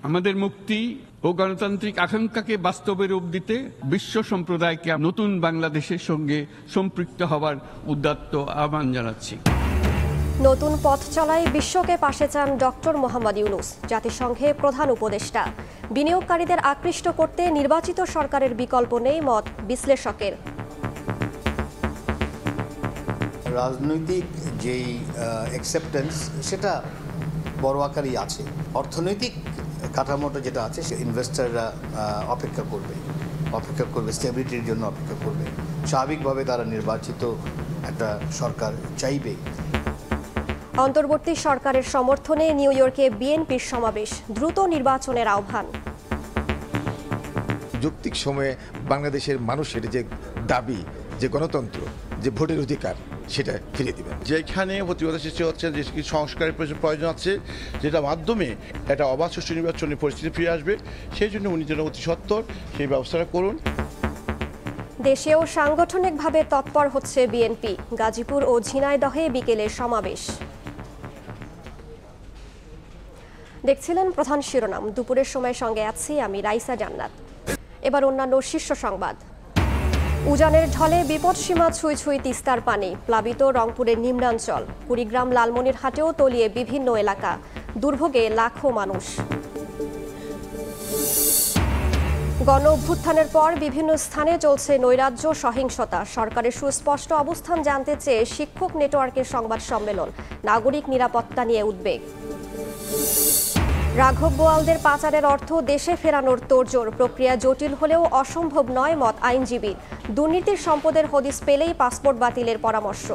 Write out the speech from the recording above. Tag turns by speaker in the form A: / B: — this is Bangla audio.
A: আমাদের মুক্তি ও গণতান্ত্রিক আকাঙ্ক্ষাকে বাস্তবে রূপ দিতে বিশ্ব সম্প্রদায়কে নতুন বাংলাদেশের সঙ্গে সম্পৃক্ত হওয়ার উদাত্ত আহ্বান জানাচ্ছি।
B: নতুন পথ চলায় বিশ্বকে পাশে চান ডক্টর মোহাম্মদ ইউনূস, জাতিসংঘে প্রধান উপদেষ্টা। বিনিয়োগকারীদের আকৃষ্ট করতে নির্বাচিত সরকারের বিকল্প নেই মত বিশ্লেষকের।
C: রাজনৈতিক যেই অ্যাকসেপ্টেন্স সেটা বড় আকারই আছে। অর্থনৈতিক কাঠামোটা যেটা আছে সে ইনভেস্টাররা অপেক্ষা করবে স্টেবিলিটির জন্য অপেক্ষা করবে। স্বাভাবিকভাবে তারা নির্বাচিত একটা সরকার চাইবে।
B: অন্তর্বর্তী সরকারের সমর্থনে নিউ ইয়র্কে বিএনপির সমাবেশ, দ্রুত নির্বাচনের আহ্বান।
D: যৌক্তিক সময়ে বাংলাদেশের মানুষের যে দাবি, যে গণতন্ত্র, যে ভোটের অধিকার, সেটা ফিরিয়ে দিবেন।
E: যেখানে প্রতিবাদ সৃষ্টি হচ্ছে, যে কিছু সংস্কারের প্রয়োজন আছে, যেটা মাধ্যমে একটা অবাধ সুষ্ঠু নির্বাচনী পরিস্থিতি ফিরে আসবে, সেই জন্য উনি যেন অতি সত্বর সেই ব্যবস্থাটা করুন।
B: দেশেও সাংগঠনিকভাবে তৎপর হচ্ছে বিএনপি। গাজীপুর ও ঝিনাইদহে বিকেলে সমাবেশ। দেখছিলেন প্রধান শিরোনাম। দুপুরের সময় সঙ্গে আছি আমি রাইসা জান্নাত। এবার অন্যান্য শীর্ষ সংবাদ। উজানের ঢলে বিপদসীমা ছুঁই ছুঁই তিস্তার পানি, প্লাবিত রংপুরের নিম্নাঞ্চল। কুড়িগ্রাম লালমনিরহাটেও তলিয়ে বিভিন্ন এলাকা, দুর্ভোগে লাখো মানুষ। গণ অভ্যুত্থানের পর বিভিন্ন স্থানে চলছে নৈরাজ্য, সহিংসতা। সরকারের সুস্পষ্ট অবস্থান জানতে চেয়ে শিক্ষক নেটওয়ার্কের সংবাদ সম্মেলন। নাগরিক নিরাপত্তা নিয়ে উদ্বেগ। রাঘব বোয়ালদের পাচারের অর্থ দেশে ফেরানোর তোড়জোড়। প্রক্রিয়া জটিল হলেও অসম্ভব নয় মত আইনজীবীর। দুর্নীতির সম্পদের হদিস পেলেই পাসপোর্ট বাতিলের পরামর্শ।